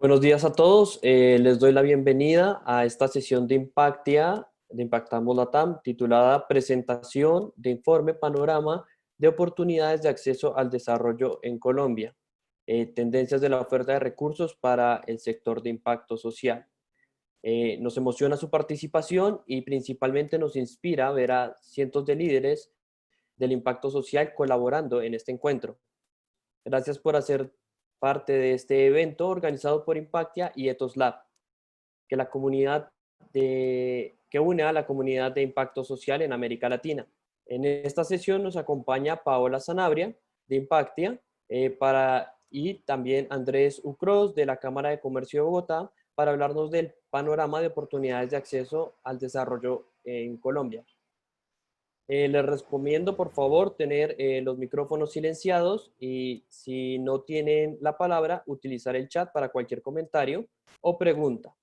Buenos días a todos. Les doy la bienvenida a esta sesión de Impactia, de Impactamos Latam, titulada Presentación de Informe Panorama de Oportunidades de Acceso al Desarrollo en Colombia, tendencias de la oferta de recursos para el sector de impacto social. Nos emociona su participación y principalmente nos inspira ver a cientos de líderes del impacto social colaborando en este encuentro. Gracias por hacer parte de este evento organizado por Impactia y Ethos Lab, que, que une a la comunidad de impacto social en América Latina. En esta sesión nos acompaña Paola Sanabria de Impactia y también Andrés Ucros de la Cámara de Comercio de Bogotá para hablarnos del panorama de oportunidades de acceso al desarrollo en Colombia. Les recomiendo, por favor, tener los micrófonos silenciados y si no tienen la palabra, utilizar el chat para cualquier comentario o pregunta.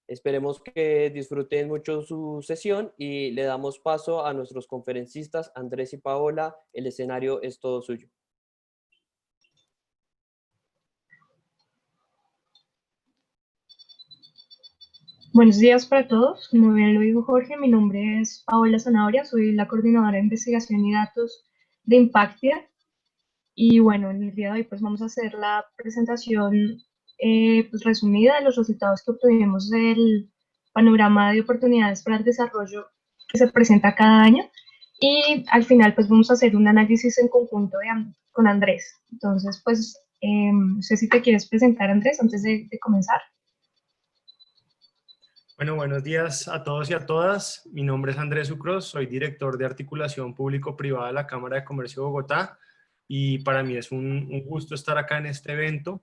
Esperemos que disfruten mucho su sesión y le damos paso a nuestros conferencistas, Andrés y Paola. El escenario es todo suyo. Buenos días para todos. Como bien lo dijo Jorge, mi nombre es Paola Zanabria, soy la coordinadora de investigación y datos de Impactia. Y bueno, en el día de hoy pues vamos a hacer la presentación pues, resumida de los resultados que obtuvimos del panorama de oportunidades para el desarrollo que se presenta cada año. Y al final pues vamos a hacer un análisis en conjunto con Andrés. Entonces pues no sé si te quieres presentar, Andrés, antes de comenzar. Bueno, buenos días a todos y a todas. Mi nombre es Andrés Ucros, soy director de articulación público-privada de la Cámara de Comercio de Bogotá y para mí es un gusto estar acá en este evento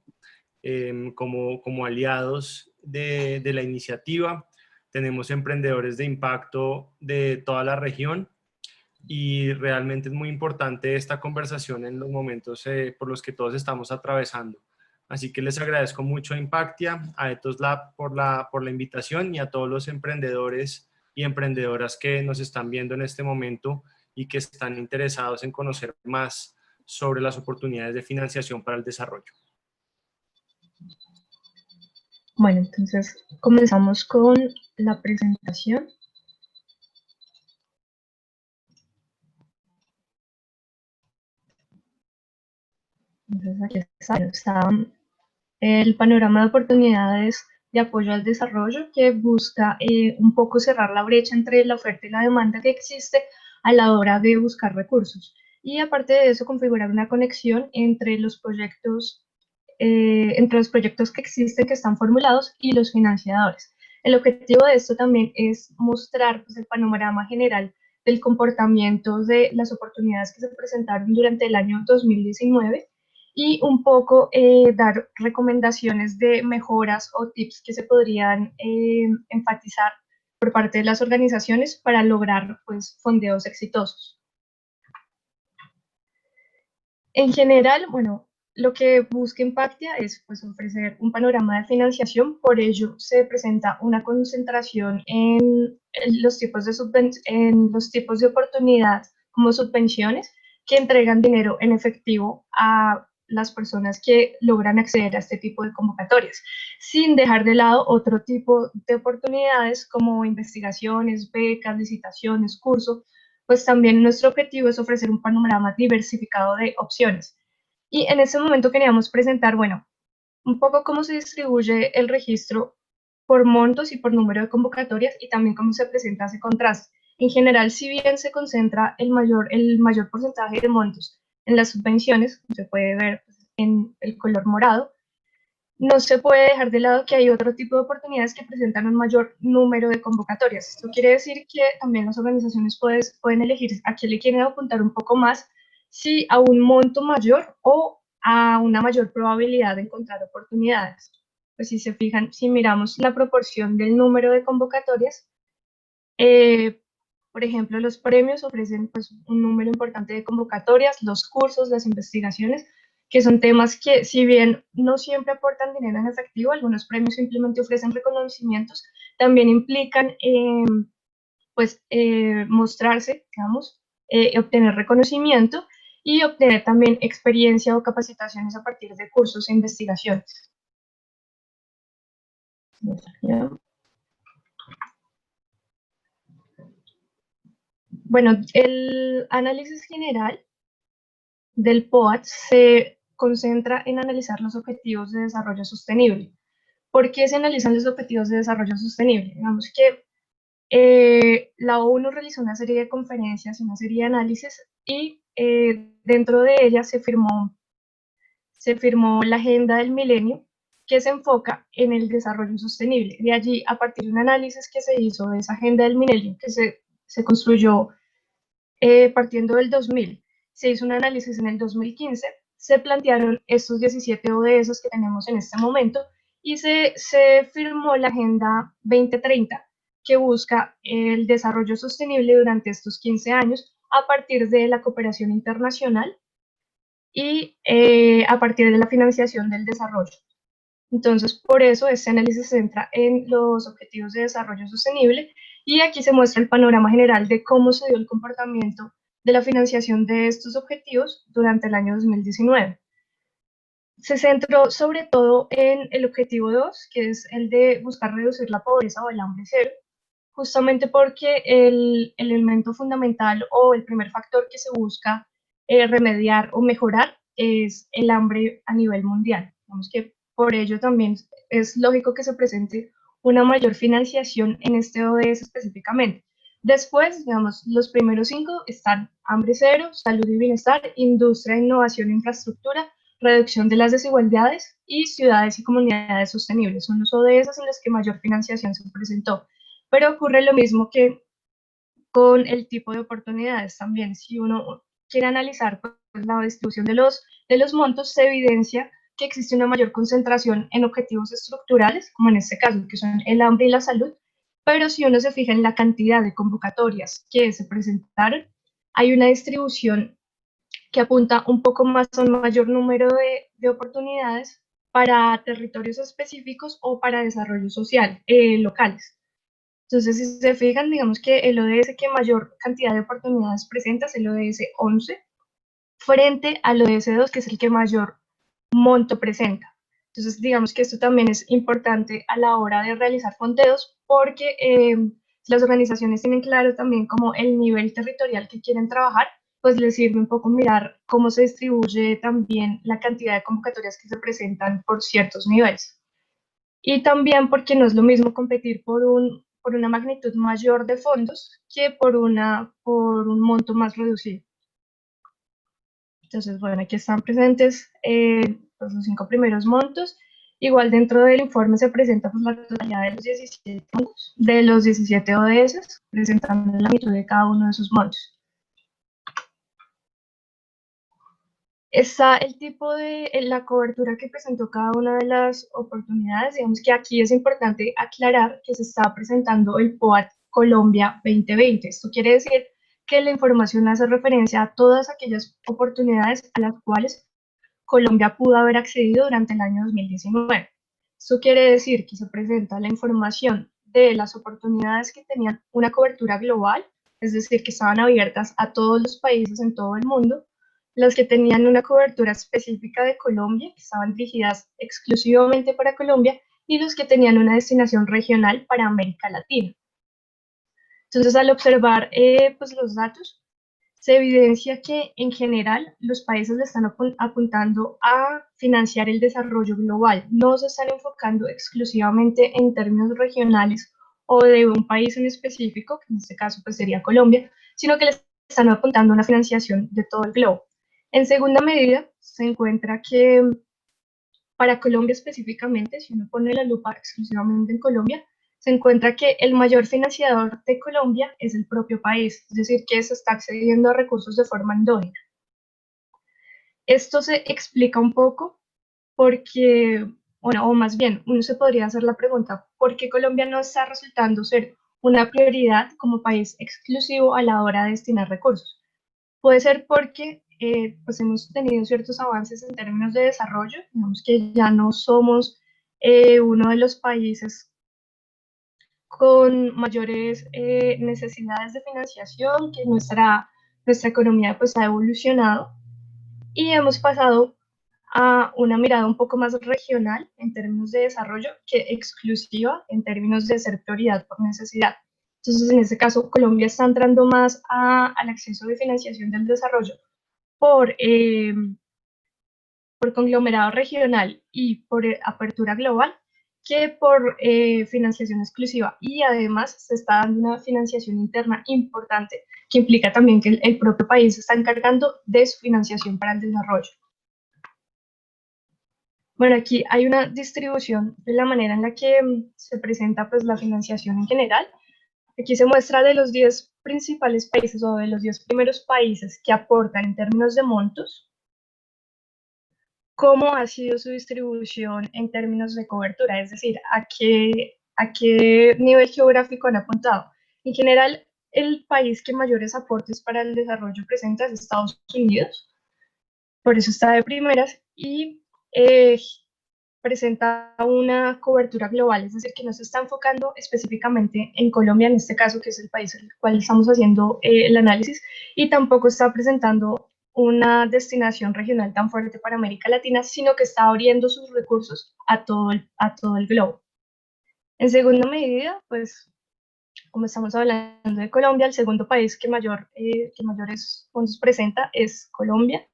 como aliados de la iniciativa. Tenemos emprendedores de impacto de toda la región y realmente es muy importante esta conversación en los momentos por los que todos estamos atravesando. Así que les agradezco mucho a Impactia, a Ethos Lab por la invitación y a todos los emprendedores y emprendedoras que nos están viendo en este momento y que están interesados en conocer más sobre las oportunidades de financiación para el desarrollo. Bueno, entonces comenzamos con la presentación. Entonces aquí está el panorama de oportunidades de apoyo al desarrollo que busca un poco cerrar la brecha entre la oferta y la demanda que existe a la hora de buscar recursos. Y aparte de eso, configurar una conexión entre los proyectos que existen, que están formulados, y los financiadores. El objetivo de esto también es mostrar pues, el panorama general del comportamiento de las oportunidades que se presentaron durante el año 2019 y un poco dar recomendaciones de mejoras o tips que se podrían enfatizar por parte de las organizaciones para lograr pues, fondeos exitosos. En general, bueno, lo que busca Impactia es pues, ofrecer un panorama de financiación, por ello se presenta una concentración en los tipos de oportunidad como subvenciones que entregan dinero en efectivo a las personas que logran acceder a este tipo de convocatorias, sin dejar de lado otro tipo de oportunidades como investigaciones, becas, licitaciones, cursos, pues también nuestro objetivo es ofrecer un panorama diversificado de opciones. Y en ese momento queríamos presentar, bueno, un poco cómo se distribuye el registro por montos y por número de convocatorias y también cómo se presenta ese contraste. En general, si bien se concentra el mayor porcentaje de montos en las subvenciones, como se puede ver en el color morado, no se puede dejar de lado que hay otro tipo de oportunidades que presentan un mayor número de convocatorias. Esto quiere decir que también las organizaciones pueden elegir a qué le quieren apuntar un poco más, si a un monto mayor o a una mayor probabilidad de encontrar oportunidades. Pues si se fijan, si miramos la proporción del número de convocatorias, por ejemplo, los premios ofrecen pues, un número importante de convocatorias, los cursos, las investigaciones, que son temas que, si bien no siempre aportan dinero en efectivo, algunos premios simplemente ofrecen reconocimientos, también implican pues, mostrarse, digamos, obtener reconocimiento y obtener también experiencia o capacitaciones a partir de cursos e investigaciones. Bueno, el análisis general del POAT se concentra en analizar los objetivos de desarrollo sostenible. ¿Por qué se analizan los objetivos de desarrollo sostenible? Digamos que la ONU realizó una serie de conferencias, una serie de análisis y dentro de ellas se firmó la Agenda del Milenio que se enfoca en el desarrollo sostenible. De allí, a partir de un análisis que se hizo de esa Agenda del Milenio, que se construyó partiendo del 2000, se hizo un análisis en el 2015, se plantearon estos 17 ODS que tenemos en este momento y se firmó la Agenda 2030, que busca el desarrollo sostenible durante estos 15 años a partir de la cooperación internacional y a partir de la financiación del desarrollo. Entonces, por eso este análisis se centra en los objetivos de desarrollo sostenible y aquí se muestra el panorama general de cómo se dio el comportamiento de la financiación de estos objetivos durante el año 2019. Se centró sobre todo en el objetivo 2, que es el de buscar reducir la pobreza o el hambre cero, justamente porque el elemento fundamental o el primer factor que se busca remediar o mejorar es el hambre a nivel mundial. Digamos que por ello también es lógico que se presente una mayor financiación en este ODS específicamente. Después, digamos, los primeros 5 están hambre cero, salud y bienestar, industria, innovación e infraestructura, reducción de las desigualdades y ciudades y comunidades sostenibles. Son los ODS en los que mayor financiación se presentó. Pero ocurre lo mismo que con el tipo de oportunidades también. Si uno quiere analizar pues, la distribución de los montos, se evidencia que existe una mayor concentración en objetivos estructurales, como en este caso, que son el hambre y la salud, pero si uno se fija en la cantidad de convocatorias que se presentaron, hay una distribución que apunta un poco más a un mayor número de oportunidades para territorios específicos o para desarrollo social locales. Entonces, si se fijan, digamos que el ODS que mayor cantidad de oportunidades presenta es el ODS 11, frente al ODS 2, que es el que mayor monto presenta. Entonces, digamos que esto también es importante a la hora de realizar conteos, porque las organizaciones tienen claro también como el nivel territorial que quieren trabajar, pues les sirve un poco mirar cómo se distribuye también la cantidad de convocatorias que se presentan por ciertos niveles. Y también porque no es lo mismo competir por una magnitud mayor de fondos que por un monto más reducido. Entonces, bueno, aquí están presentes pues, los 5 primeros montos. Igual dentro del informe se presenta pues, la totalidad de los 17 montos, de los 17 ODS, presentando la magnitud de cada uno de sus montos. Está el tipo de la cobertura que presentó cada una de las oportunidades. Digamos que aquí es importante aclarar que se está presentando el POAT Colombia 2020. Esto quiere decir que la información hace referencia a todas aquellas oportunidades a las cuales Colombia pudo haber accedido durante el año 2019. Esto quiere decir que se presenta la información de las oportunidades que tenían una cobertura global, es decir, que estaban abiertas a todos los países en todo el mundo, las que tenían una cobertura específica de Colombia, que estaban dirigidas exclusivamente para Colombia, y los que tenían una destinación regional para América Latina. Entonces, al observar pues, los datos, se evidencia que en general los países le están apuntando a financiar el desarrollo global, no se están enfocando exclusivamente en términos regionales o de un país en específico, que en este caso pues sería Colombia, sino que le están apuntando a una financiación de todo el globo. En segunda medida, se encuentra que para Colombia específicamente, si uno pone la lupa exclusivamente en Colombia, se encuentra que el mayor financiador de Colombia es el propio país, es decir, que se está accediendo a recursos de forma endógena. Esto se explica un poco porque, bueno, o más bien, uno se podría hacer la pregunta, ¿por qué Colombia no está resultando ser una prioridad como país exclusivo a la hora de destinar recursos? Puede ser porque pues hemos tenido ciertos avances en términos de desarrollo, digamos que ya no somos uno de los países con mayores necesidades de financiación, que nuestra economía pues ha evolucionado y hemos pasado a una mirada un poco más regional en términos de desarrollo que exclusiva en términos de ser prioridad por necesidad. Entonces, en este caso, Colombia está entrando más al acceso de financiación del desarrollo por, por conglomerado regional y por apertura global que por financiación exclusiva. Y además se está dando una financiación interna importante que implica también que el propio país se está encargando de su financiación para el desarrollo. Bueno, aquí hay una distribución de la manera en la que se presenta pues, la financiación en general. Aquí se muestra de los 10 principales países o de los 10 primeros países que aportan en términos de montos, cómo ha sido su distribución en términos de cobertura, es decir, a qué nivel geográfico han apuntado. En general, el país que mayores aportes para el desarrollo presenta es Estados Unidos, por eso está de primeras, y presenta una cobertura global, es decir, que no se está enfocando específicamente en Colombia, en este caso, que es el país en el cual estamos haciendo el análisis, y tampoco está presentando una destinación regional tan fuerte para América Latina, sino que está abriendo sus recursos a todo el globo. En segunda medida, pues, como estamos hablando de Colombia, el segundo país que mayores fondos presenta es Colombia,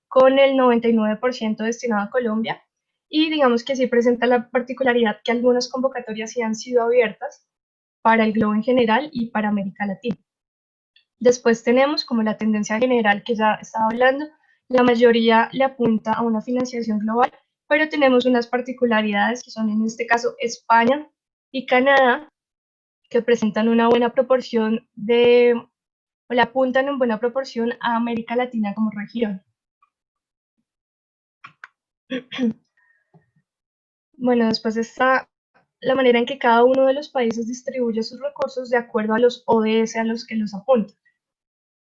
con el 99% destinado a Colombia, y digamos que sí presenta la particularidad que algunas convocatorias sí han sido abiertas para el globo en general y para América Latina. Después tenemos como la tendencia general que ya estaba hablando, la mayoría le apunta a una financiación global, pero tenemos unas particularidades que son en este caso España y Canadá, que presentan una buena proporción o le apuntan en buena proporción a América Latina como región. Bueno, después está la manera en que cada uno de los países distribuye sus recursos de acuerdo a los ODS a los que los apunta.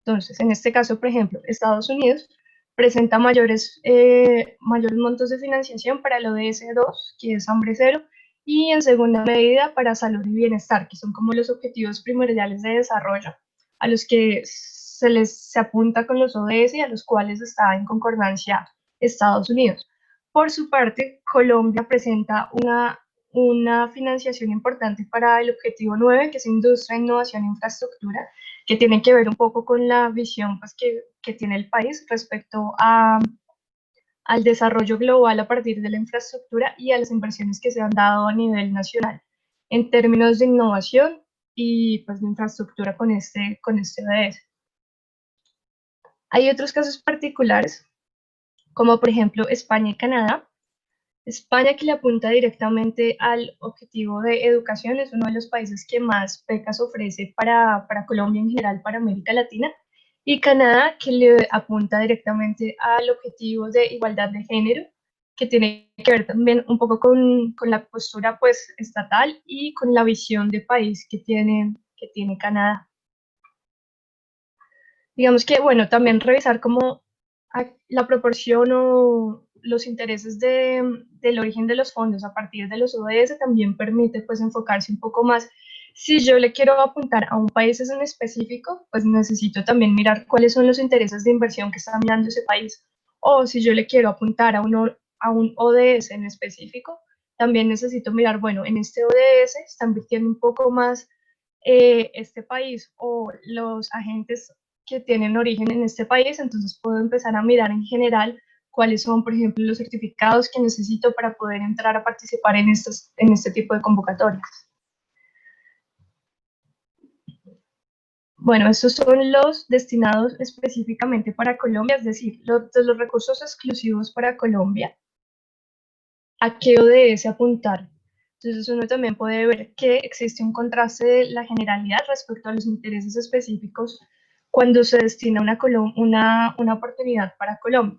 Entonces, en este caso, por ejemplo, Estados Unidos presenta mayores montos de financiación para el ODS 2, que es hambre cero, y en segunda medida para salud y bienestar, que son como los objetivos primordiales de desarrollo a los que se apunta con los ODS y a los cuales está en concordancia Estados Unidos. Por su parte, Colombia presenta una financiación importante para el objetivo 9, que es industria, innovación e infraestructura, que tiene que ver un poco con la visión pues, que tiene el país respecto al desarrollo global a partir de la infraestructura y a las inversiones que se han dado a nivel nacional en términos de innovación y pues, de infraestructura con este ODS. Hay otros casos particulares, como por ejemplo España y Canadá. España, que le apunta directamente al objetivo de educación, es uno de los países que más becas ofrece para Colombia en general, para América Latina, y Canadá, que le apunta directamente al objetivo de igualdad de género, que tiene que ver también un poco con la postura pues, estatal y con la visión de país que tiene Canadá. Digamos que, bueno, también revisar cómo la proporción o los intereses del origen de los fondos a partir de los ODS también permite pues enfocarse un poco más. Si yo le quiero apuntar a un país en específico, pues necesito también mirar cuáles son los intereses de inversión que está mirando ese país. O si yo le quiero apuntar a un ODS en específico, también necesito mirar, bueno, en este ODS está invirtiendo un poco más este país o los agentes que tienen origen en este país, entonces puedo empezar a mirar en general cuáles son, por ejemplo, los certificados que necesito para poder entrar a participar en este tipo de convocatorias. Bueno, estos son los destinados específicamente para Colombia, es decir, los recursos exclusivos para Colombia, ¿a qué ODS apuntar? Entonces uno también puede ver que existe un contraste de la generalidad respecto a los intereses específicos cuando se destina una oportunidad para Colombia.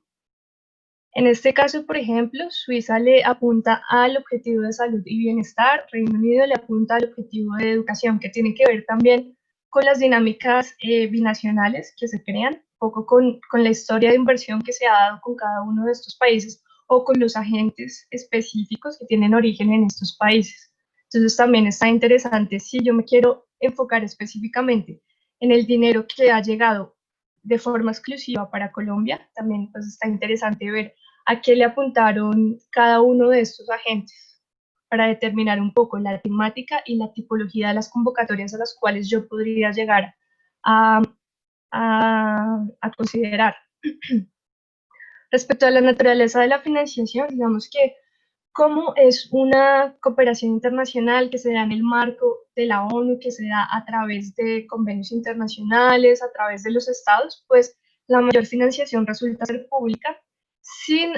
En este caso, por ejemplo, Suiza le apunta al objetivo de salud y bienestar, Reino Unido le apunta al objetivo de educación, que tiene que ver también con las dinámicas binacionales que se crean, un poco con la historia de inversión que se ha dado con cada uno de estos países o con los agentes específicos que tienen origen en estos países. Entonces también está interesante si yo me quiero enfocar específicamente en el dinero que ha llegado de forma exclusiva para Colombia, también pues está interesante ver a qué le apuntaron cada uno de estos agentes para determinar un poco la temática y la tipología de las convocatorias a las cuales yo podría llegar a, a considerar. Respecto a la naturaleza de la financiación, digamos que como es una cooperación internacional que se da en el marco de la ONU, que se da a través de convenios internacionales, a través de los estados, pues la mayor financiación resulta ser pública sin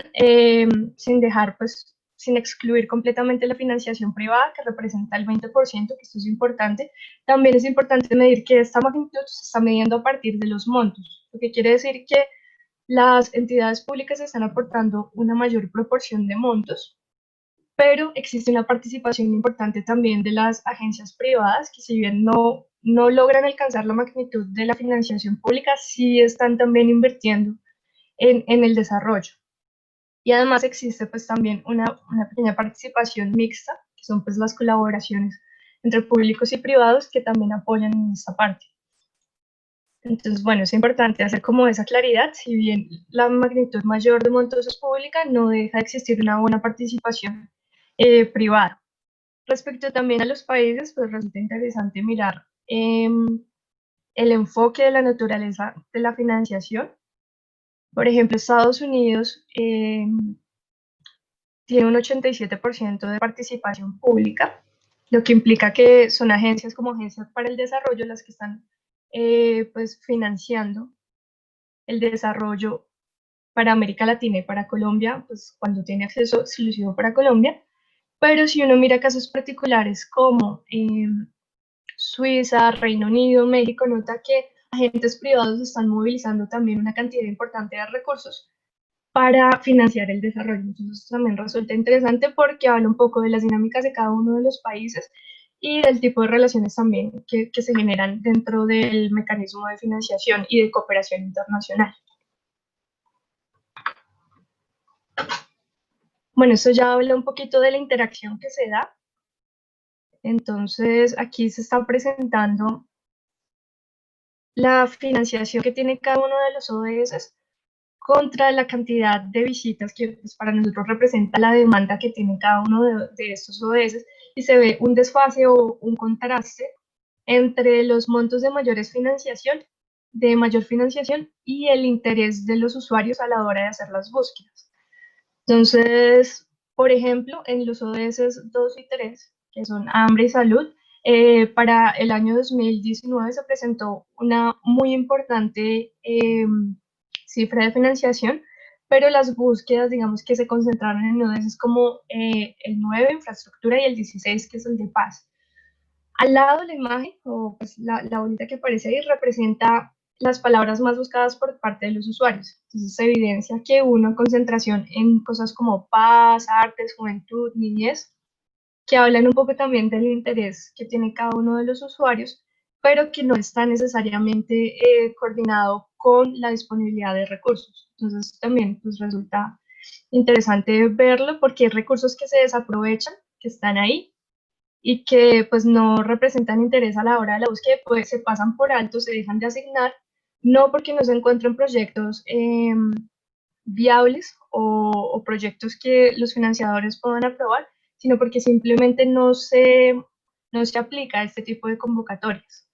dejar, pues, sin excluir completamente la financiación privada, que representa el 20%, que esto es importante. También es importante medir que esta magnitud se está midiendo a partir de los montos, lo que quiere decir que las entidades públicas están aportando una mayor proporción de montos, pero existe una participación importante también de las agencias privadas que si bien no logran alcanzar la magnitud de la financiación pública, sí están también invirtiendo en el desarrollo. Y además existe pues también una pequeña participación mixta, que son pues las colaboraciones entre públicos y privados que también apoyan en esta parte. Entonces, bueno, es importante hacer como esa claridad, si bien la magnitud mayor de montos es pública, no deja de existir una buena participación privada. Respecto también a los países, pues resulta interesante mirar el enfoque de la naturaleza de la financiación. Por ejemplo, Estados Unidos tiene un 87% de participación pública, lo que implica que son agencias como Agencias para el Desarrollo las que están pues financiando el desarrollo para América Latina y para Colombia, pues cuando tiene acceso exclusivo para Colombia. Pero si uno mira casos particulares como Suiza, Reino Unido, México, nota que agentes privados están movilizando también una cantidad importante de recursos para financiar el desarrollo. Entonces también resulta interesante porque habla un poco de las dinámicas de cada uno de los países y del tipo de relaciones también que se generan dentro del mecanismo de financiación y de cooperación internacional. Bueno, eso ya habla un poquito de la interacción que se da. Entonces, aquí se está presentando la financiación que tiene cada uno de los ODS contra la cantidad de visitas que pues, para nosotros representa la demanda que tiene cada uno de estos ODS, y se ve un desfase o un contraste entre los montos de mayor financiación y el interés de los usuarios a la hora de hacer las búsquedas. Entonces, por ejemplo, en los ODS 2 y 3, que son hambre y salud, para el año 2019 se presentó una muy importante cifra de financiación, pero las búsquedas, digamos que se concentraron en ODS como el 9, infraestructura, y el 16, que es el de paz. Al lado de la imagen, o pues la bolita que aparece ahí, representa las palabras más buscadas por parte de los usuarios. Entonces se evidencia que hubo una concentración en cosas como paz, artes, juventud, niñez, que hablan un poco también del interés que tiene cada uno de los usuarios, pero que no está necesariamente coordinado con la disponibilidad de recursos. Entonces también pues, resulta interesante verlo porque hay recursos que se desaprovechan, que están ahí, y que pues no representan interés a la hora de la búsqueda, pues se pasan por alto, se dejan de asignar, no porque no se encuentren proyectos viables o proyectos que los financiadores puedan aprobar, sino porque simplemente no se aplica este tipo de convocatorias.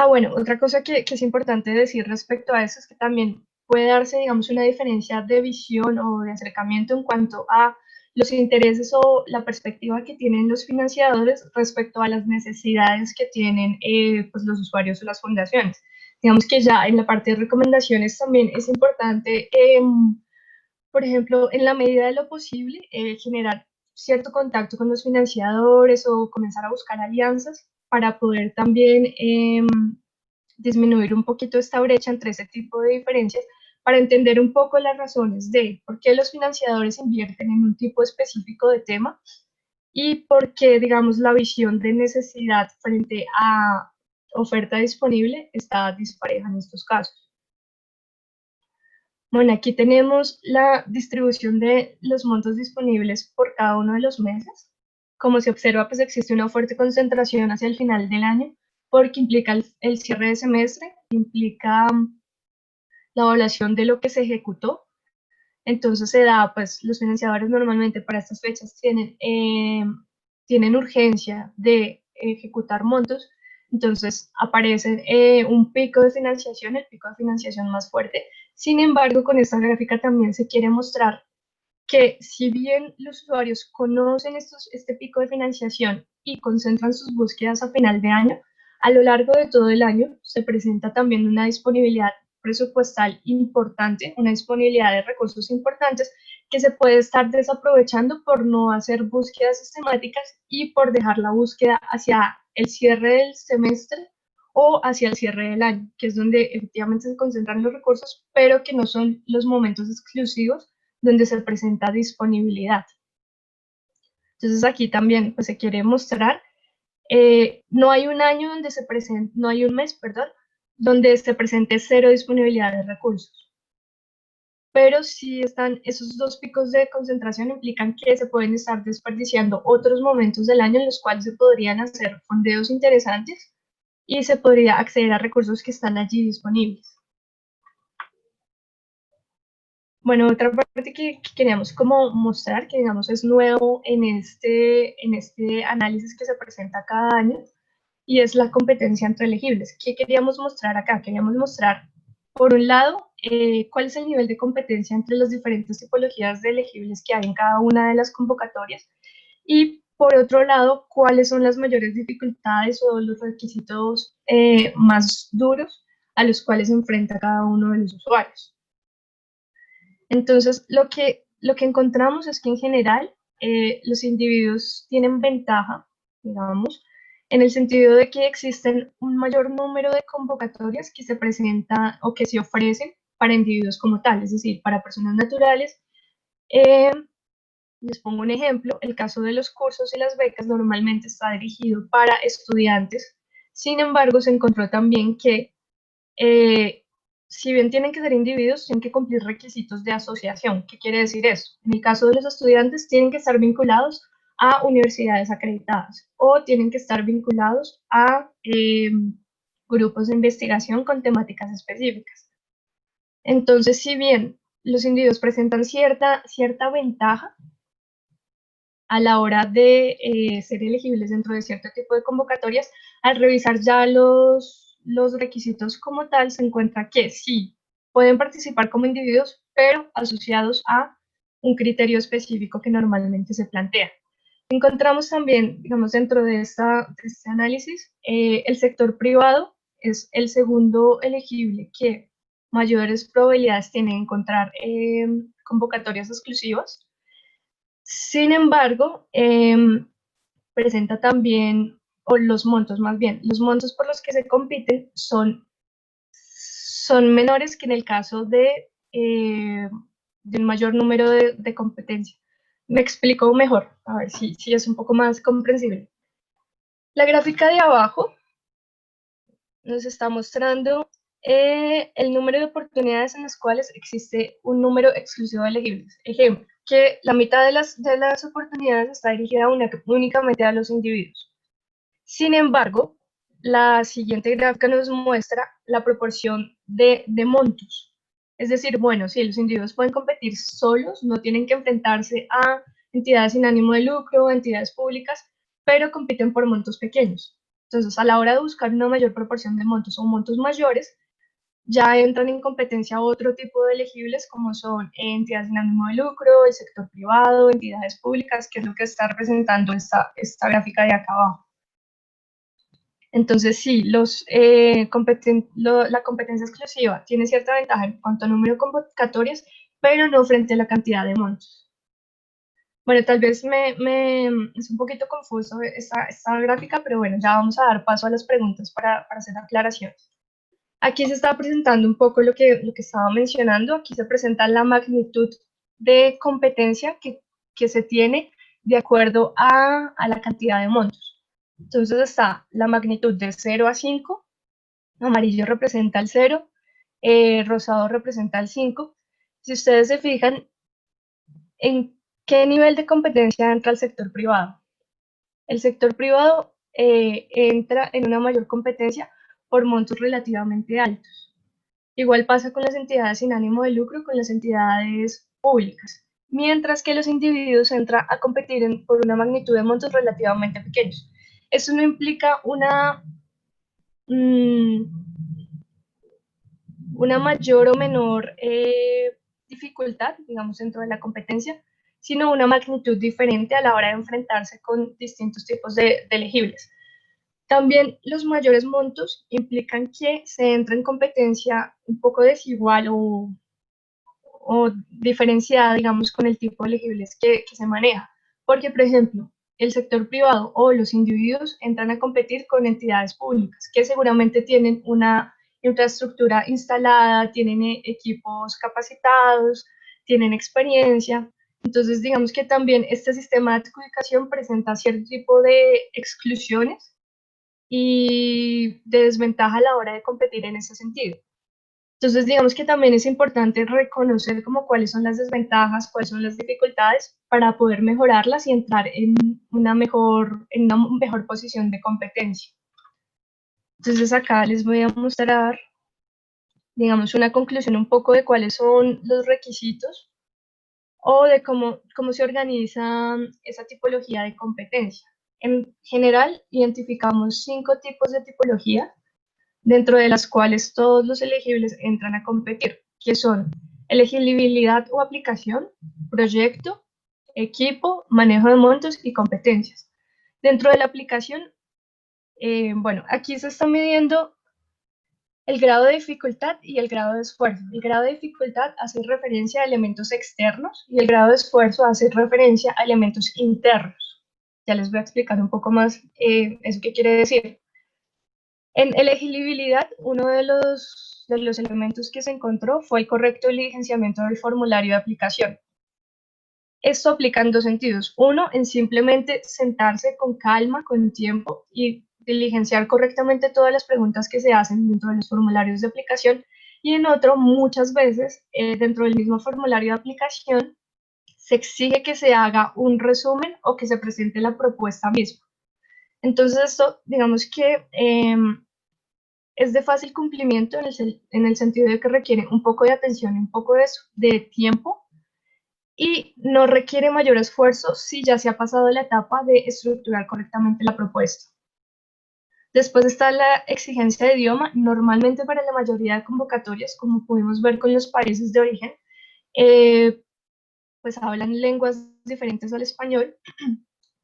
Bueno, otra cosa que es importante decir respecto a eso es que también puede darse, digamos, una diferencia de visión o de acercamiento en cuanto a los intereses o la perspectiva que tienen los financiadores respecto a las necesidades que tienen pues los usuarios o las fundaciones. Digamos que ya en la parte de recomendaciones también es importante, por ejemplo, en la medida de lo posible, generar cierto contacto con los financiadores o comenzar a buscar alianzas para poder también disminuir un poquito esta brecha entre ese tipo de diferencias, para entender un poco las razones de por qué los financiadores invierten en un tipo específico de tema y por qué, digamos, la visión de necesidad frente a oferta disponible está dispareja en estos casos. Bueno, aquí tenemos la distribución de los montos disponibles por cada uno de los meses. Como se observa, pues existe una fuerte concentración hacia el final del año porque implica el cierre de semestre, implica la evaluación de lo que se ejecutó. Entonces se da, pues los financiadores normalmente para estas fechas tienen urgencia de ejecutar montos, entonces aparece un pico de financiación, el pico de financiación más fuerte. Sin embargo, con esta gráfica también se quiere mostrar que si bien los usuarios conocen este pico de financiación y concentran sus búsquedas a final de año, a lo largo de todo el año se presenta también una disponibilidad presupuestal importante, una disponibilidad de recursos importantes que se puede estar desaprovechando por no hacer búsquedas sistemáticas y por dejar la búsqueda hacia el cierre del semestre o hacia el cierre del año, que es donde efectivamente se concentran los recursos, pero que no son los momentos exclusivos donde se presenta disponibilidad. Entonces aquí también pues, se quiere mostrar, no hay un año donde se presente, no hay un mes, perdón, donde se presente cero disponibilidad de recursos. Pero si están esos dos picos de concentración implican que se pueden estar desperdiciando otros momentos del año en los cuales se podrían hacer fondeos interesantes y se podría acceder a recursos que están allí disponibles. Bueno, otra parte que queríamos como mostrar, que digamos es nuevo en este análisis que se presenta cada año, y es la competencia entre elegibles. ¿Qué queríamos mostrar acá? Queríamos mostrar, por un lado, cuál es el nivel de competencia entre las diferentes tipologías de elegibles que hay en cada una de las convocatorias, y por otro lado, cuáles son las mayores dificultades o los requisitos más duros a los cuales se enfrenta cada uno de los usuarios. Entonces, lo que encontramos es que en general los individuos tienen ventaja, digamos, en el sentido de que existen un mayor número de convocatorias que se presentan o que se ofrecen para individuos como tal, es decir, para personas naturales. Eh, Les pongo un ejemplo, el caso de los cursos y las becas normalmente está dirigido para estudiantes. Sin embargo, se encontró también que si bien tienen que ser individuos, tienen que cumplir requisitos de asociación. ¿Qué quiere decir eso? En el caso de los estudiantes, tienen que estar vinculados a universidades acreditadas o tienen que estar vinculados a grupos de investigación con temáticas específicas. Entonces, si bien los individuos presentan cierta ventaja a la hora de ser elegibles dentro de cierto tipo de convocatorias, al revisar ya los requisitos como tal, se encuentra que sí, pueden participar como individuos, pero asociados a un criterio específico que normalmente se plantea. Encontramos también, digamos, dentro de este análisis, el sector privado es el segundo elegible que mayores probabilidades tiene de encontrar convocatorias exclusivas. Sin embargo, presenta también, o los montos más bien, los montos por los que se compiten son menores que en el caso de un mayor número de competencia. Me explico mejor, a ver si es un poco más comprensible. La gráfica de abajo nos está mostrando el número de oportunidades en las cuales existe un número exclusivo de elegibles. Ejemplo, que la mitad de las oportunidades está dirigida únicamente a los individuos. Sin embargo, la siguiente gráfica nos muestra la proporción de montos. Es decir, bueno, sí, los individuos pueden competir solos, no tienen que enfrentarse a entidades sin ánimo de lucro, entidades públicas, pero compiten por montos pequeños. Entonces, a la hora de buscar una mayor proporción de montos o montos mayores, ya entran en competencia otro tipo de elegibles como son entidades sin ánimo de lucro, el sector privado, entidades públicas, que es lo que está representando esta gráfica de acá abajo. Entonces, sí, la competencia exclusiva tiene cierta ventaja en cuanto a número de convocatorias, pero no frente a la cantidad de montos. Bueno, tal vez es un poquito confuso esta gráfica, pero bueno, ya vamos a dar paso a las preguntas para hacer aclaraciones. Aquí se está presentando un poco lo que estaba mencionando. Aquí se presenta la magnitud de competencia que se tiene de acuerdo a la cantidad de montos. Entonces está la magnitud de 0 a 5, amarillo representa el 0, rosado representa el 5. Si ustedes se fijan, ¿en qué nivel de competencia entra el sector privado? El sector privado entra en una mayor competencia por montos relativamente altos. Igual pasa con las entidades sin ánimo de lucro, con las entidades públicas, mientras que los individuos entran a competir por una magnitud de montos relativamente pequeños. Eso no implica mm, una mayor o menor dificultad, digamos, dentro de la competencia, sino una magnitud diferente a la hora de enfrentarse con distintos tipos de elegibles. También los mayores montos implican que se entra en competencia un poco desigual o diferenciada, digamos, con el tipo de elegibles que se maneja. Porque, por ejemplo, el sector privado o los individuos entran a competir con entidades públicas que seguramente tienen una infraestructura instalada, tienen equipos capacitados, tienen experiencia. Entonces, digamos que también este sistema de adjudicación presenta cierto tipo de exclusiones y de desventaja a la hora de competir en ese sentido. Entonces, digamos que también es importante reconocer como cuáles son las desventajas, cuáles son las dificultades para poder mejorarlas y entrar en una mejor posición de competencia. Entonces, acá les voy a mostrar, digamos, una conclusión un poco de cuáles son los requisitos o de cómo se organiza esa tipología de competencia. En general, identificamos 5 tipos de tipología, dentro de las cuales todos los elegibles entran a competir, que son elegibilidad o aplicación, proyecto, equipo, manejo de montos y competencias. Dentro de la aplicación, bueno, aquí se está midiendo el grado de dificultad y el grado de esfuerzo. El grado de dificultad hace referencia a elementos externos y el grado de esfuerzo hace referencia a elementos internos. Ya les voy a explicar un poco más eso qué quiere decir. En elegibilidad, uno de los elementos que se encontró fue el correcto diligenciamiento del formulario de aplicación. Esto aplica en dos sentidos. Uno, en simplemente sentarse con calma, con tiempo y diligenciar correctamente todas las preguntas que se hacen dentro de los formularios de aplicación. Y en otro, muchas veces, dentro del mismo formulario de aplicación, se exige que se haga un resumen o que se presente la propuesta misma. Entonces, esto, digamos que es de fácil cumplimiento en el sentido de que requiere un poco de atención y un poco de tiempo y no requiere mayor esfuerzo si ya se ha pasado la etapa de estructurar correctamente la propuesta. Después está la exigencia de idioma. Normalmente para la mayoría de convocatorias, como pudimos ver con los países de origen, pues hablan lenguas diferentes al español,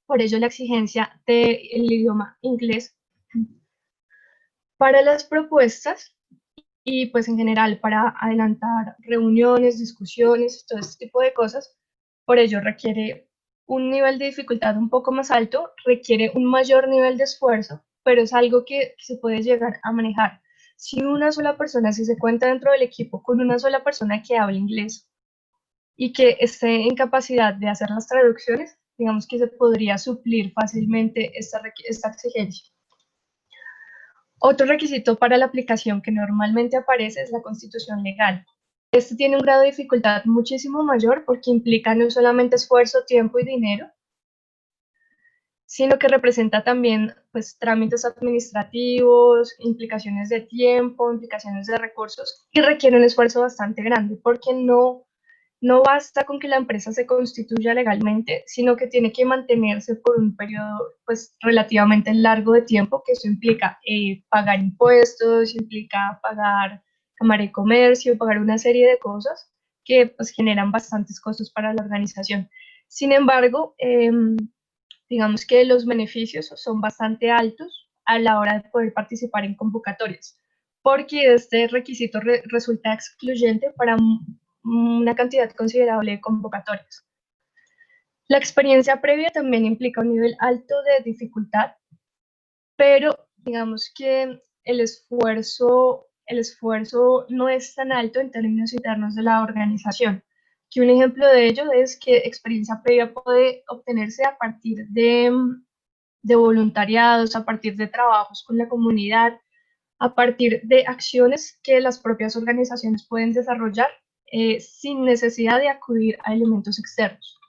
por ello la exigencia del idioma inglés. Para las propuestas, y pues en general para adelantar reuniones, discusiones, todo este tipo de cosas. Por ello requiere un nivel de dificultad un poco más alto, requiere un mayor nivel de esfuerzo, pero es algo que se puede llegar a manejar. Si una sola persona, si se cuenta dentro del equipo con una sola persona que hable inglés y que esté en capacidad de hacer las traducciones, digamos que se podría suplir fácilmente esta exigencia. Otro requisito para la aplicación que normalmente aparece es la constitución legal. Este tiene un grado de dificultad muchísimo mayor porque implica no solamente esfuerzo, tiempo y dinero, sino que representa también pues, trámites administrativos, implicaciones de tiempo, implicaciones de recursos y requiere un esfuerzo bastante grande porque no basta con que la empresa se constituya legalmente, sino que tiene que mantenerse por un periodo pues, relativamente largo de tiempo, que eso implica pagar impuestos, implica pagar Cámara de Comercio, pagar una serie de cosas que pues, generan bastantes costos para la organización. Sin embargo, digamos que los beneficios son bastante altos a la hora de poder participar en convocatorias, porque este requisito resulta excluyente para una cantidad considerable de convocatorias. La experiencia previa también implica un nivel alto de dificultad, pero digamos que el esfuerzo no es tan alto en términos internos de la organización. Que un ejemplo de ello es que experiencia previa puede obtenerse a partir de voluntariados, a partir de trabajos con la comunidad, a partir de acciones que las propias organizaciones pueden desarrollar sin necesidad de acudir a elementos externos.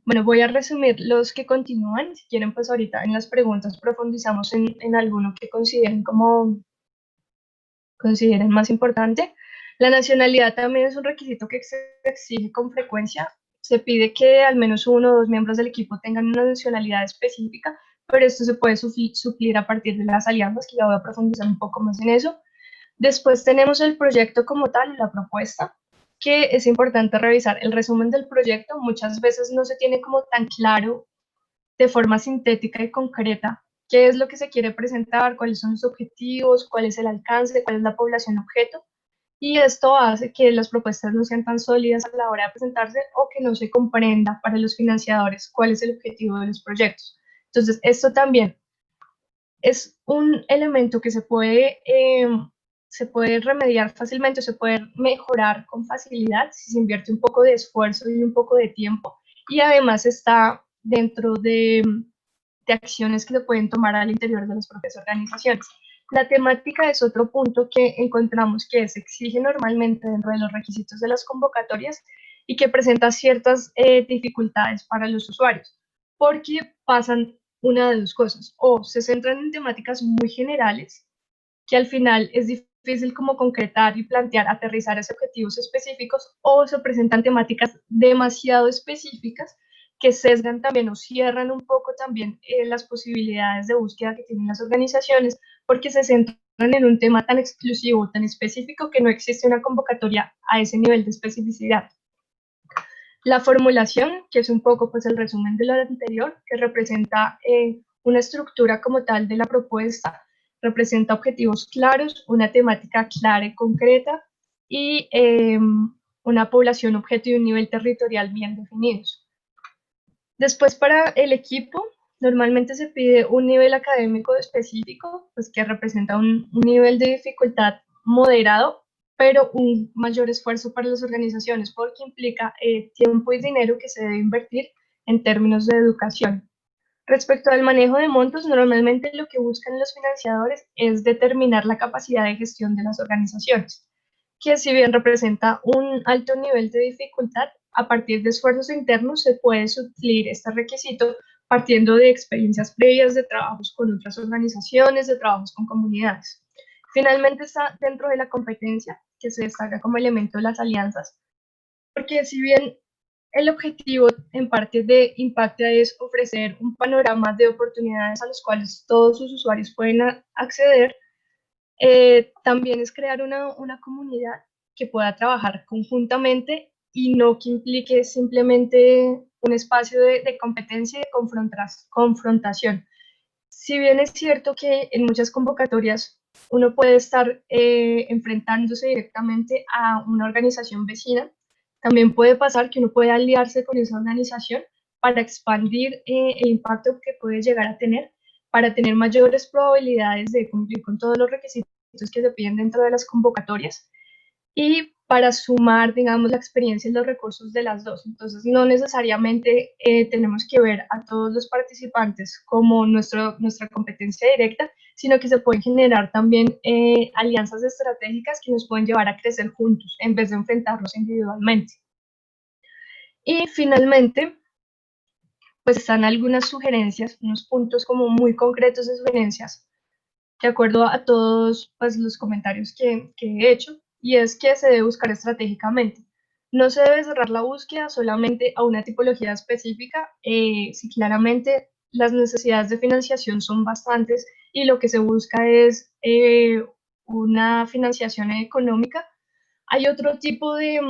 Bueno, voy a resumir los que continúan. Si quieren, pues ahorita en las preguntas profundizamos en alguno que consideren como consideren más importante. La nacionalidad también es un requisito que se exige con frecuencia. Se pide que al menos uno o dos miembros del equipo tengan una nacionalidad específica, pero esto se puede suplir a partir de las alianzas, que ya voy a profundizar un poco más en eso. Después tenemos el proyecto como tal, la propuesta, que es importante revisar. El resumen del proyecto muchas veces no se tiene como tan claro de forma sintética y concreta qué es lo que se quiere presentar, cuáles son los objetivos, cuál es el alcance, cuál es la población objeto. Y esto hace que las propuestas no sean tan sólidas a la hora de presentarse o que no se comprenda para los financiadores cuál es el objetivo de los proyectos. Entonces, esto también es un elemento que se puede remediar fácilmente, se puede mejorar con facilidad si se invierte un poco de esfuerzo y un poco de tiempo. Y además está dentro de acciones que se pueden tomar al interior de las propias organizaciones. La temática es otro punto que encontramos que se exige normalmente dentro de los requisitos de las convocatorias y que presenta ciertas dificultades para los usuarios, porque pasan una de dos cosas: o se centran en temáticas muy generales, que al final es difícil como concretar y plantear, aterrizar esos objetivos específicos, o se presentan temáticas demasiado específicas que sesgan también o cierran un poco también las posibilidades de búsqueda que tienen las organizaciones, porque se centran en un tema tan exclusivo, tan específico, que no existe una convocatoria a ese nivel de especificidad. La formulación, que es un poco pues el resumen de lo anterior, que representa una estructura como tal de la propuesta, representa objetivos claros, una temática clara y concreta y una población objeto y un nivel territorial bien definidos. Después, para el equipo, normalmente se pide un nivel académico específico, pues que representa un nivel de dificultad moderado, pero un mayor esfuerzo para las organizaciones, porque implica tiempo y dinero que se debe invertir en términos de educación. Respecto al manejo de montos, normalmente lo que buscan los financiadores es determinar la capacidad de gestión de las organizaciones, que si bien representa un alto nivel de dificultad, a partir de esfuerzos internos se puede suplir este requisito partiendo de experiencias previas de trabajos con otras organizaciones, de trabajos con comunidades. Finalmente está dentro de la competencia, que se destaca como elemento de las alianzas, porque si bien el objetivo en parte de Impactia es ofrecer un panorama de oportunidades a los cuales todos sus usuarios pueden acceder, también es crear una comunidad que pueda trabajar conjuntamente y no que implique simplemente un espacio de competencia y de confrontación. Si bien es cierto que en muchas convocatorias uno puede estar enfrentándose directamente a una organización vecina, también puede pasar que uno puede aliarse con esa organización para expandir el impacto que puede llegar a tener, para tener mayores probabilidades de cumplir con todos los requisitos que se piden dentro de las convocatorias y para sumar, digamos, la experiencia y los recursos de las dos. Entonces, no necesariamente tenemos que ver a todos los participantes como nuestra competencia directa, sino que se pueden generar también alianzas estratégicas que nos pueden llevar a crecer juntos en vez de enfrentarnos individualmente. Y finalmente, pues están algunas sugerencias, unos puntos como muy concretos de sugerencias, de acuerdo a todos pues, los comentarios que he hecho, y es que se debe buscar estratégicamente. No se debe cerrar la búsqueda solamente a una tipología específica, si claramente las necesidades de financiación son bastantes y lo que se busca es una financiación económica. Hay otro tipo de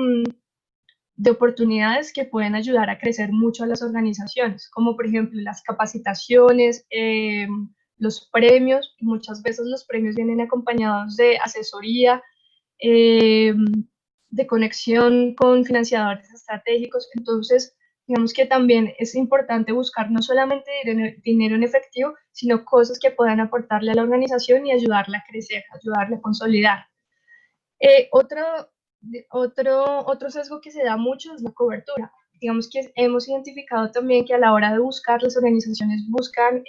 oportunidades que pueden ayudar a crecer mucho a las organizaciones, como por ejemplo las capacitaciones, los premios. Muchas veces los premios vienen acompañados de asesoría, de conexión con financiadores estratégicos. Entonces, digamos que también es importante buscar no solamente dinero en efectivo, sino cosas que puedan aportarle a la organización y ayudarla a crecer, ayudarla a consolidar. Otro sesgo que se da mucho es la cobertura. Digamos que hemos identificado también que a la hora de buscar, las organizaciones buscan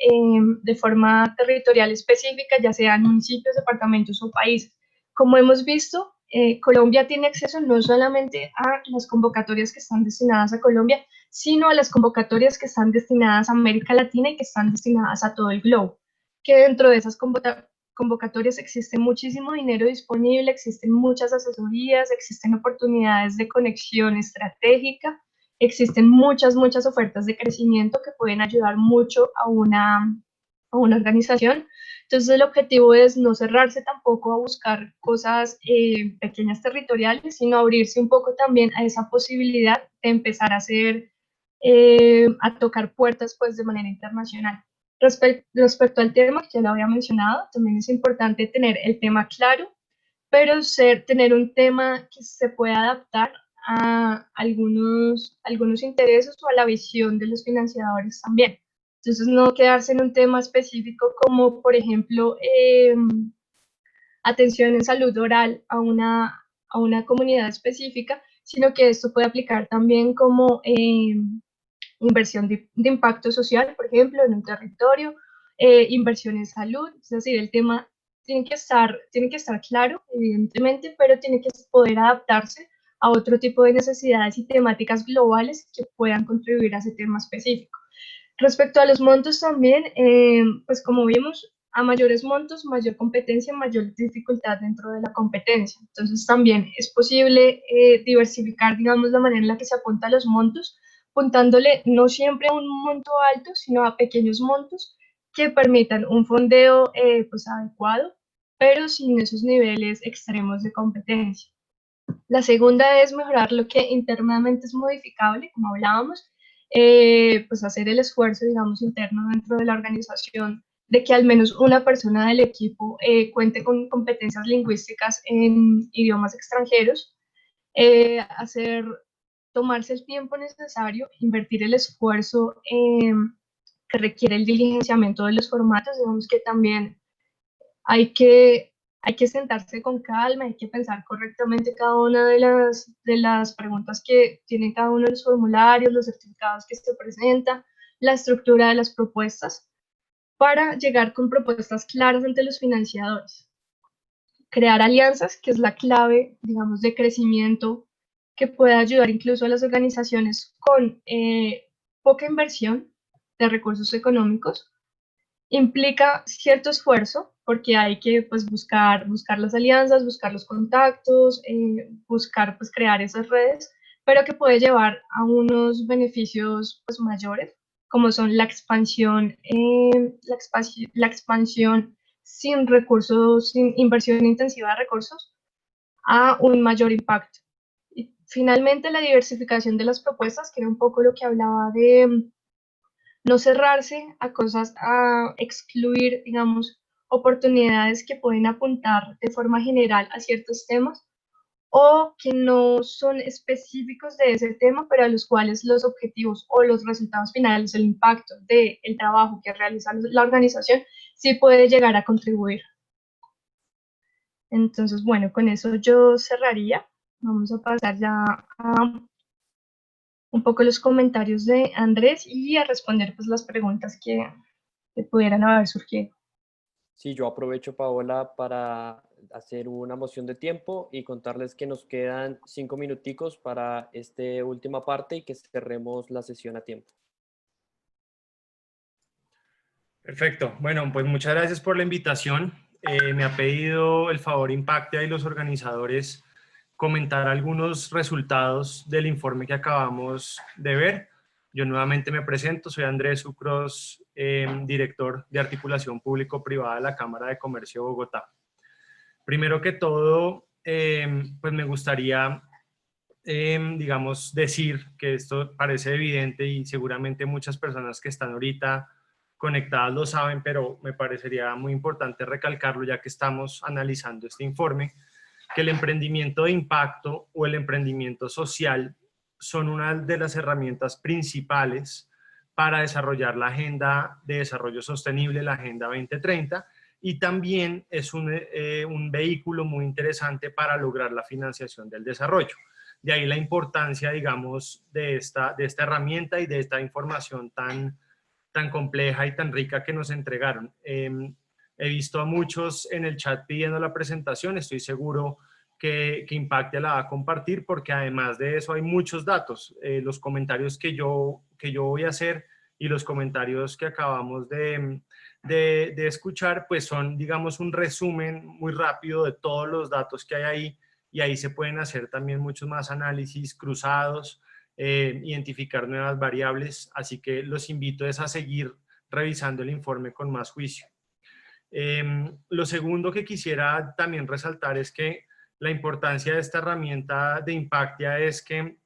de forma territorial específica, ya sean municipios, departamentos o países. Como hemos visto, Colombia tiene acceso no solamente a las convocatorias que están destinadas a Colombia, sino a las convocatorias que están destinadas a América Latina y que están destinadas a todo el globo, que dentro de esas convocatorias existe muchísimo dinero disponible, existen muchas asesorías, existen oportunidades de conexión estratégica, existen muchas ofertas de crecimiento que pueden ayudar mucho a una organización. Entonces el objetivo es no cerrarse tampoco a buscar cosas pequeñas territoriales, sino abrirse un poco también a esa posibilidad de empezar a hacer, a tocar puertas pues de manera internacional. Respecto al tema, que ya lo había mencionado, también es importante tener el tema claro, pero tener un tema que se pueda adaptar a algunos intereses o a la visión de los financiadores también. Entonces, no quedarse en un tema específico como, por ejemplo, atención en salud oral a una comunidad específica, sino que esto puede aplicar también como inversión de impacto social, por ejemplo, en un territorio, inversión en salud, es decir, el tema tiene que estar claro, evidentemente, pero tiene que poder adaptarse a otro tipo de necesidades y temáticas globales que puedan contribuir a ese tema específico. Respecto a los montos también, pues como vimos, a mayores montos, mayor competencia, mayor dificultad dentro de la competencia. Entonces también es posible diversificar, digamos, la manera en la que se apunta a los montos, apuntándole no siempre a un monto alto, sino a pequeños montos que permitan un fondeo pues adecuado, pero sin esos niveles extremos de competencia. La segunda es mejorar lo que internamente es modificable, como hablábamos, pues hacer el esfuerzo, digamos, interno dentro de la organización de que al menos una persona del equipo cuente con competencias lingüísticas en idiomas extranjeros, tomarse el tiempo necesario, invertir el esfuerzo que requiere el diligenciamiento de los formatos, digamos que también hay que, hay que sentarse con calma, hay que pensar correctamente cada una de las preguntas que tiene cada uno de los formularios, los certificados que se presentan, la estructura de las propuestas, para llegar con propuestas claras ante los financiadores. Crear alianzas, que es la clave, digamos, de crecimiento, que puede ayudar incluso a las organizaciones con poca inversión de recursos económicos. Implica cierto esfuerzo porque hay que pues, buscar las alianzas, buscar los contactos, buscar pues, crear esas redes, pero que puede llevar a unos beneficios pues, mayores, como son la expansión sin recursos, sin inversión intensiva de recursos, a un mayor impacto. Y finalmente, la diversificación de las propuestas, que era un poco lo que hablaba de no cerrarse a cosas, a excluir, digamos, oportunidades que pueden apuntar de forma general a ciertos temas o que no son específicos de ese tema, pero a los cuales los objetivos o los resultados finales, el impacto del trabajo que realiza la organización, sí puede llegar a contribuir. Entonces, bueno, con eso yo cerraría. Vamos a pasar ya a un poco los comentarios de Andrés y a responder pues las preguntas que pudieran haber surgido. Sí, yo aprovecho, Paola, para hacer una moción de tiempo y contarles que nos quedan 5 minuticos para esta última parte y que cerremos la sesión a tiempo. Perfecto. Bueno, pues muchas gracias por la invitación. Me ha pedido el favor Impactia y los organizadores comentar algunos resultados del informe que acabamos de ver. Yo nuevamente me presento, soy Andrés Ucros, director de articulación público-privada de la Cámara de Comercio de Bogotá. Primero que todo, pues me gustaría, digamos, decir que esto parece evidente y seguramente muchas personas que están ahorita conectadas lo saben, pero me parecería muy importante recalcarlo ya que estamos analizando este informe, que el emprendimiento de impacto o el emprendimiento social son una de las herramientas principales para desarrollar la Agenda de Desarrollo Sostenible, la Agenda 2030, y también es un vehículo muy interesante para lograr la financiación del desarrollo. De ahí la importancia, digamos, de esta herramienta y de esta información tan compleja y tan rica que nos entregaron. He visto a muchos en el chat pidiendo la presentación, estoy seguro que Impactia la va a compartir porque además de eso hay muchos datos. Los comentarios que yo voy a hacer y los comentarios que acabamos de escuchar, pues son, digamos, un resumen muy rápido de todos los datos que hay ahí, y ahí se pueden hacer también muchos más análisis cruzados, identificar nuevas variables, así que los invito es a seguir revisando el informe con más juicio. Lo segundo que quisiera también resaltar es que la importancia de esta herramienta de Impactia es que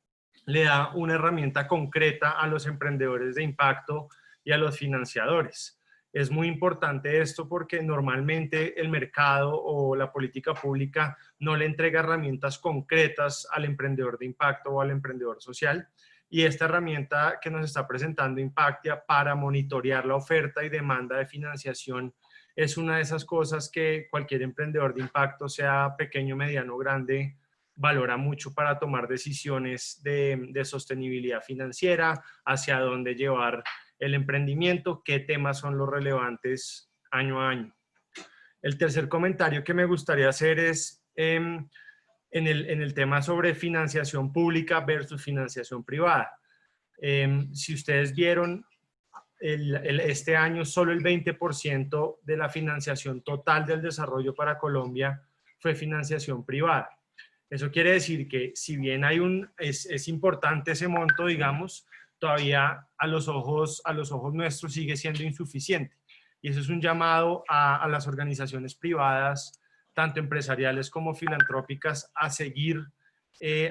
le da una herramienta concreta a los emprendedores de impacto y a los financiadores. Es muy importante esto porque normalmente el mercado o la política pública no le entrega herramientas concretas al emprendedor de impacto o al emprendedor social. Y esta herramienta que nos está presentando Impactia para monitorear la oferta y demanda de financiación es una de esas cosas que cualquier emprendedor de impacto, sea pequeño, mediano o grande, valora mucho para tomar decisiones de sostenibilidad financiera, hacia dónde llevar el emprendimiento, qué temas son los relevantes año a año. El tercer comentario que me gustaría hacer es en el tema sobre financiación pública versus financiación privada. Si ustedes vieron, este año solo el 20% de la financiación total del desarrollo para Colombia fue financiación privada. Eso quiere decir que si bien es importante ese monto, digamos, todavía a los ojos nuestros sigue siendo insuficiente. Y eso es un llamado a las organizaciones privadas, tanto empresariales como filantrópicas, a seguir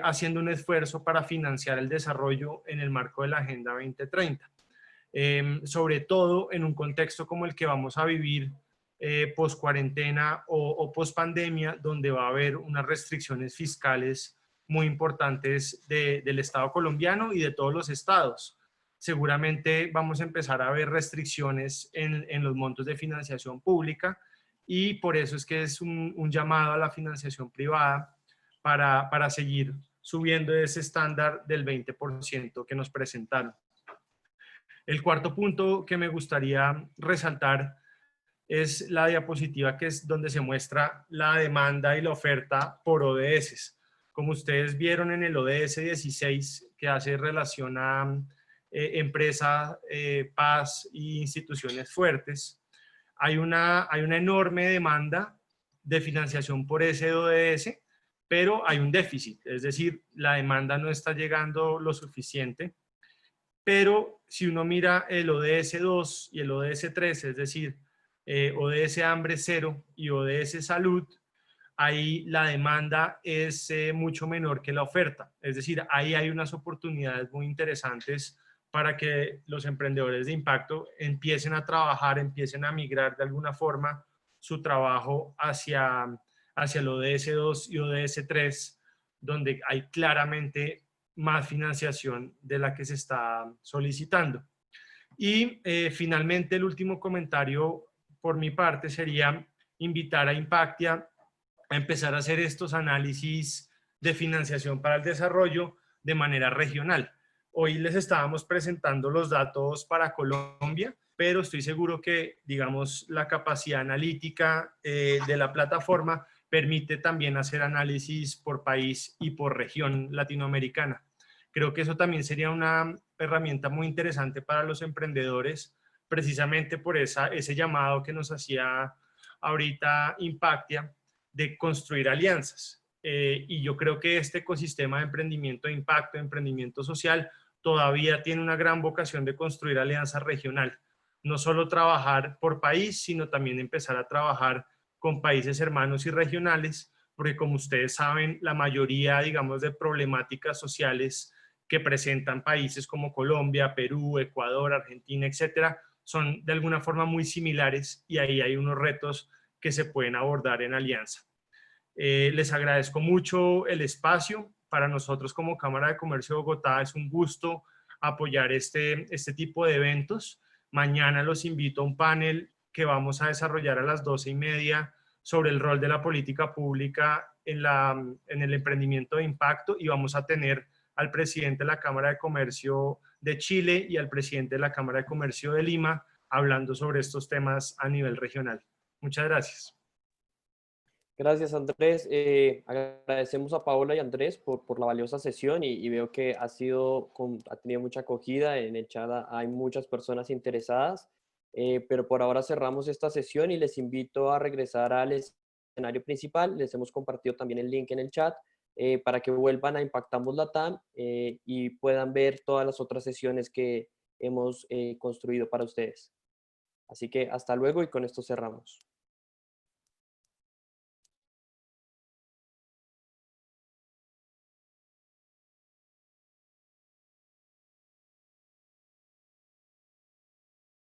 haciendo un esfuerzo para financiar el desarrollo en el marco de la Agenda 2030. Sobre todo en un contexto como el que vamos a vivir post cuarentena o post pandemia, donde va a haber unas restricciones fiscales muy importantes del Estado colombiano y de todos los estados. Seguramente vamos a empezar a ver restricciones en los montos de financiación pública, y por eso es que es un llamado a la financiación privada para seguir subiendo ese estándar del 20% que nos presentaron. El cuarto punto que me gustaría resaltar es la diapositiva, que es donde se muestra la demanda y la oferta por ODS. Como ustedes vieron en el ODS 16, que hace relación a empresa, paz e instituciones fuertes, hay una enorme demanda de financiación por ese ODS, pero hay un déficit, es decir, la demanda no está llegando lo suficiente. Pero si uno mira el ODS 2 y el ODS 3, es decir, ODS Hambre Cero y ODS Salud, ahí la demanda es mucho menor que la oferta. Es decir, ahí hay unas oportunidades muy interesantes para que los emprendedores de impacto empiecen a trabajar, empiecen a migrar de alguna forma su trabajo hacia el ODS 2 y ODS 3, donde hay claramente más financiación de la que se está solicitando. Y finalmente, el último comentario por mi parte sería invitar a Impactia a empezar a hacer estos análisis de financiación para el desarrollo de manera regional. Hoy les estábamos presentando los datos para Colombia, pero estoy seguro que, digamos, la capacidad analítica de la plataforma permite también hacer análisis por país y por región latinoamericana. Creo que eso también sería una herramienta muy interesante para los emprendedores, precisamente por ese llamado que nos hacía ahorita Impactia de construir alianzas. Y yo creo que este ecosistema de emprendimiento de impacto, de emprendimiento social, todavía tiene una gran vocación de construir alianzas regional. No solo trabajar por país, sino también empezar a trabajar con países hermanos y regionales, porque como ustedes saben, la mayoría, digamos, de problemáticas sociales que presentan países como Colombia, Perú, Ecuador, Argentina, etcétera, son de alguna forma muy similares, y ahí hay unos retos que se pueden abordar en alianza. Les agradezco mucho el espacio. Para nosotros como Cámara de Comercio de Bogotá es un gusto apoyar este tipo de eventos. Mañana los invito a un panel que vamos a desarrollar a las 12:30 sobre el rol de la política pública en el emprendimiento de impacto, y vamos a tener al presidente de la Cámara de Comercio de Chile y al presidente de la Cámara de Comercio de Lima hablando sobre estos temas a nivel regional. Muchas gracias. Gracias, Andrés. Agradecemos a Paola y Andrés por la valiosa sesión y veo que ha tenido mucha acogida. En el chat hay muchas personas interesadas, pero por ahora cerramos esta sesión y les invito a regresar al escenario principal. Les hemos compartido también el link en el chat para que vuelvan a Impactamos Latam y puedan ver todas las otras sesiones que hemos construido para ustedes. Así que hasta luego y con esto cerramos.